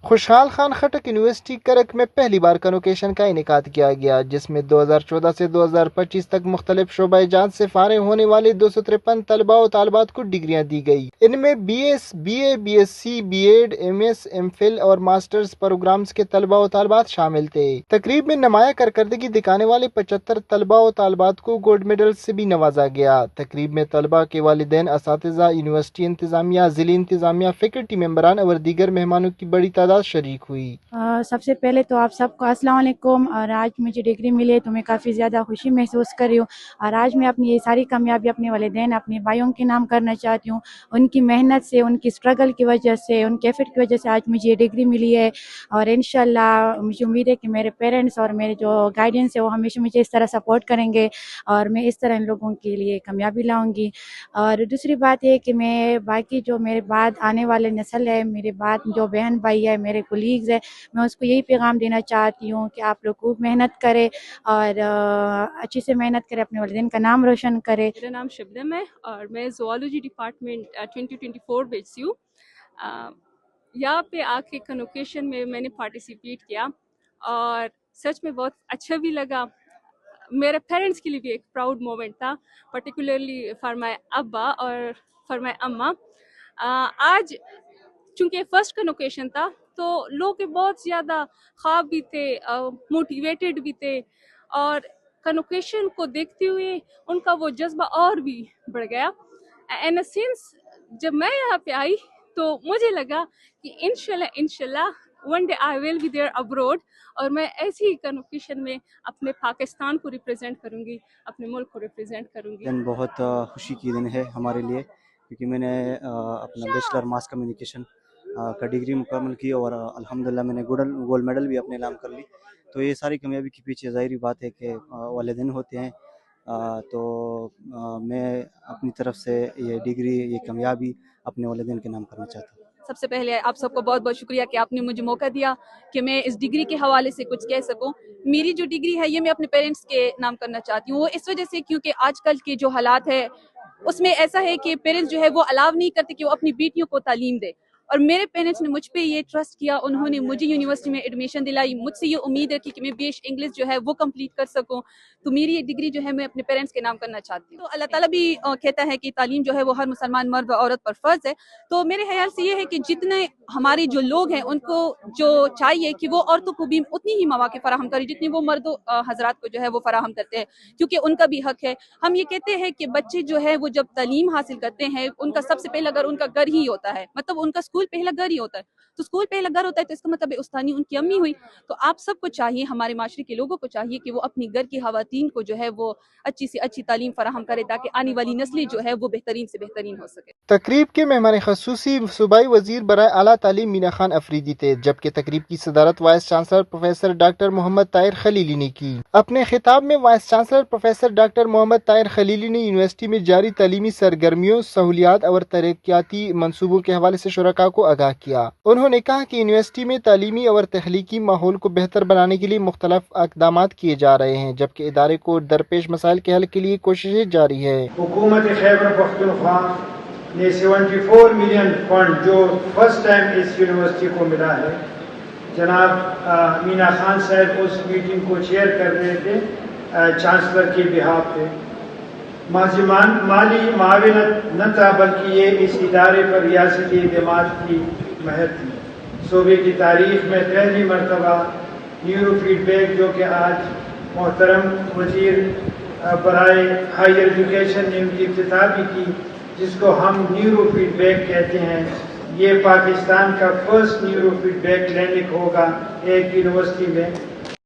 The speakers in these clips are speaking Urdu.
خوشحال خان خٹک یونیورسٹی کرک میں پہلی بار کنوکیشن کا انعقاد کیا گیا، جس میں 2014 سے 2025 تک مختلف شعبہ جات سے فارغ ہونے والے 253 طلباء و طالبات کو ڈگریاں دی گئی۔ ان میں BS, BA, BSc, BEd, MS, MPhil اور ماسٹرز پروگرامز کے طلباء و طالبات شامل تھے۔ تقریب میں نمایاں کارکردگی دکھانے والے 75 طلباء و طالبات کو گولڈ میڈل سے بھی نوازا گیا۔ تقریب میں طلباء کے والدین، اساتذہ، یونیورسٹی انتظامیہ، ضلعی انتظامیہ، فیکلٹی ممبران اور دیگر مہمانوں کی بڑی تعداد شریک ہوئی۔ سب سے پہلے تو آپ سب کو السلام علیکم، اور آج مجھے ڈگری ملی تو میں کافی زیادہ خوشی محسوس کر رہی ہوں، اور آج میں اپنی یہ ساری کامیابی اپنے والدین، اپنے بھائیوں کے نام کرنا چاہتی ہوں۔ ان کی محنت سے، ان کی اسٹرگل کی وجہ سے، ان کے ایفرٹ کی وجہ سے آج مجھے یہ ڈگری ملی ہے، اور انشاءاللہ مجھے امید ہے کہ میرے پیرنٹس اور میرے جو گائیڈنس ہے وہ ہمیشہ مجھے اس طرح سپورٹ کریں گے، اور میں اس طرح ان لوگوں کے لیے کامیابی لاؤں گی۔ اور دوسری بات یہ کہ میں باقی جو میرے بعد آنے والے نسل ہے، میرے بعد جو بہن بھائی ہے، میرے کولیگز ہے، میں اس کو یہی پیغام دینا چاہتی ہوں کہ آپ لوگ خوب محنت کرے اور اچھی سے محنت کرے، اپنے والدین کا نام روشن کرے۔ میرا نام شبنم ہے اور میں زوالوجی ڈپارٹمنٹ 2024 بیچ ہوں۔ یہاں پہ آ کے کنوکیشن میں نے پارٹیسپیٹ کیا اور سچ میں بہت اچھا بھی لگا۔ میرے پیرنٹس کے لیے بھی ایک پراؤڈ مومنٹ تھا، پرٹیکولرلی فار مائی ابا اور فار مائی اماں۔ آج چونکہ فرسٹ کنوکیشن تھا تو لوگ کے بہت زیادہ خواب بھی تھے، موٹیویٹڈ بھی تھے، اور کنوکیشن کو دیکھتے ہوئے ان کا وہ جذبہ اور بھی بڑھ گیا۔ ان اے سینس جب میں یہاں پہ آئی تو مجھے لگا کہ انشاءاللہ one day I will be there abroad, اور میں ایسی ہی کنوکیشن میں اپنے پاکستان کو ریپرزینٹ کروں گی، اپنے ملک کو ریپرزینٹ کروں گی۔ دن بہت خوشی کی دن ہے ہمارے لیے، کیونکہ میں نے اپنا بیچلر ماس کمیونیکیشن کا ڈگری مکمل کی، اور الحمدللہ میں نے گولڈ میڈل بھی اپنے نام کر لی۔ تو یہ ساری کامیابی کے پیچھے ظاہری بات ہے کہ والدین ہوتے ہیں، تو میں اپنی طرف سے یہ ڈگری، یہ کامیابی اپنے والدین کے نام کرنا چاہتا ہوں۔ سب سے پہلے آپ سب کو بہت بہت شکریہ کہ آپ نے مجھے موقع دیا کہ میں اس ڈگری کے حوالے سے کچھ کہہ سکوں۔ میری جو ڈگری ہے یہ میں اپنے پیرنٹس کے نام کرنا چاہتی ہوں، وہ اس وجہ سے کیونکہ آج کل کے جو حالات ہے اس میں ایسا ہے کہ پیرنٹس جو ہے وہ الاؤ نہیں کرتے کہ وہ اپنی بیٹیوں کو تعلیم دے، اور میرے پیرنٹس نے مجھ پہ یہ ٹرسٹ کیا، انہوں نے مجھے یونیورسٹی میں ایڈمیشن دلائی، مجھ سے یہ امید رکھی کہ میں بی ایش انگلش جو ہے وہ کمپلیٹ کر سکوں، تو میری یہ ڈگری جو ہے میں اپنے پیرنٹس کے نام کرنا چاہتی ہوں۔ تو اللہ تعالیٰ بھی کہتا ہے کہ تعلیم جو ہے وہ ہر مسلمان مرد و عورت پر فرض ہے، تو میرے خیال سے یہ ہے کہ جتنے ہمارے جو لوگ ہیں ان کو جو چاہیے کہ وہ عورتوں کو بھی اتنی ہی مواقع فراہم کریں جتنی وہ مرد حضرات کو جو ہے وہ فراہم کرتے ہیں، کیونکہ ان کا بھی حق ہے۔ ہم یہ کہتے ہیں کہ بچے جو ہے وہ جب تعلیم حاصل کرتے ہیں ان کا سب سے پہلا گھر ان کا گھر ہی ہوتا ہے، مطلب ان کا اسکول پہلا گھر ہی ہوتا ہے، تو اسکول پہلا گھر ہوتا ہے تو اس کا مطلب استانی ان کی امی ہوئی۔ تو آپ سب کو چاہیے، ہمارے معاشرے کے لوگوں کو چاہیے کہ وہ اپنی گھر کی خواتین کو جو ہے وہ اچھی سے اچھی تعلیم فراہم کرے تاکہ آنے والی نسلیں جو ہے وہ بہترین سے بہترین ہو سکے۔ تقریب کے مہمان خصوصی صوبائی وزیر برائے اعلیٰ تعلیم مینا خان افریدی تھے، جبکہ تقریب کی صدارت وائس چانسلر پروفیسر ڈاکٹر محمد طاہر خلیلی نے کی۔ اپنے خطاب میں وائس چانسلر پروفیسر ڈاکٹر محمد طاہر خلیلی نے یونیورسٹی میں جاری تعلیمی سرگرمیوں، سہولیات اور ترقیاتی منصوبوں کے حوالے سے شرکاء کو آگاہ کیا۔ انہوں نے کہا کہ یونیورسٹی میں تعلیمی اور تخلیقی ماحول کو بہتر بنانے کے لیے مختلف اقدامات کیے جا رہے ہیں، جبکہ ادارے کو درپیش مسائل کے حل کے لیے کوششیں جاری ہے۔ حکومت خیبر پختونخوا نے 74 ملین فنڈ جو فرسٹ ٹائم اس یونیورسٹی کو ملا ہے، جناب مینا خان صاحب اس میٹنگ کو چیئر کر رہے تھے چانسلر کے بہاف پہ۔ مالی معاونت نہ تھا بلکہ یہ اس ادارے پر ریاستی اعتماد کی مہر تھی۔ صوبے کی تاریخ میں پہلی مرتبہ نیورو فیڈ بیک، جو کہ آج محترم وزیر برائے ہائر ایجوکیشن نے ان کی افتتاح بھی کی، جس کو ہم نیورو فیڈ بیک کہتے ہیں، یہ پاکستان کا first neuro feedback clinic ہوگا ایک یونیورسٹی میں۔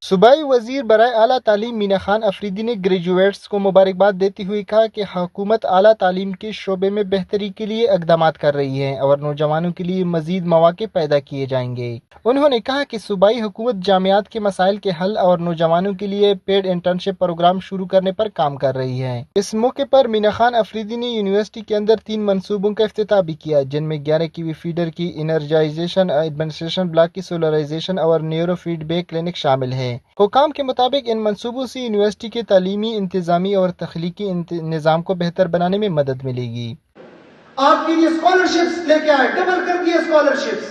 صوبائی وزیر برائے اعلیٰ تعلیم مینا خان افریدی نے گریجویٹس کو مبارکباد دیتے ہوئے کہا کہ حکومت اعلیٰ تعلیم کے شعبے میں بہتری کے لیے اقدامات کر رہی ہے اور نوجوانوں کے لیے مزید مواقع پیدا کیے جائیں گے۔ انہوں نے کہا کہ صوبائی حکومت جامعات کے مسائل کے حل اور نوجوانوں کے لیے پیڈ انٹرنشپ پروگرام شروع کرنے پر کام کر رہی ہے۔ اس موقع پر مینا خان افریدی نے یونیورسٹی کے اندر 3 منصوبوں کا افتتاح بھی کیا، جن میں 11 کیوی فیڈر کی انرجائزیشن، ایڈمنسٹریشن بلاک کی سولرائزیشن اور نیورو فیڈ بیک کلینک شامل ہے۔ حکام کے مطابق ان منصوبوں سے یونیورسٹی کے تعلیمی، انتظامی اور تخلیقی نظام کو بہتر بنانے میں مدد ملے گی۔ آپ کے لیے اسکالرشپس لے کے آئے، ڈبل کر دیے اسکالرشپس،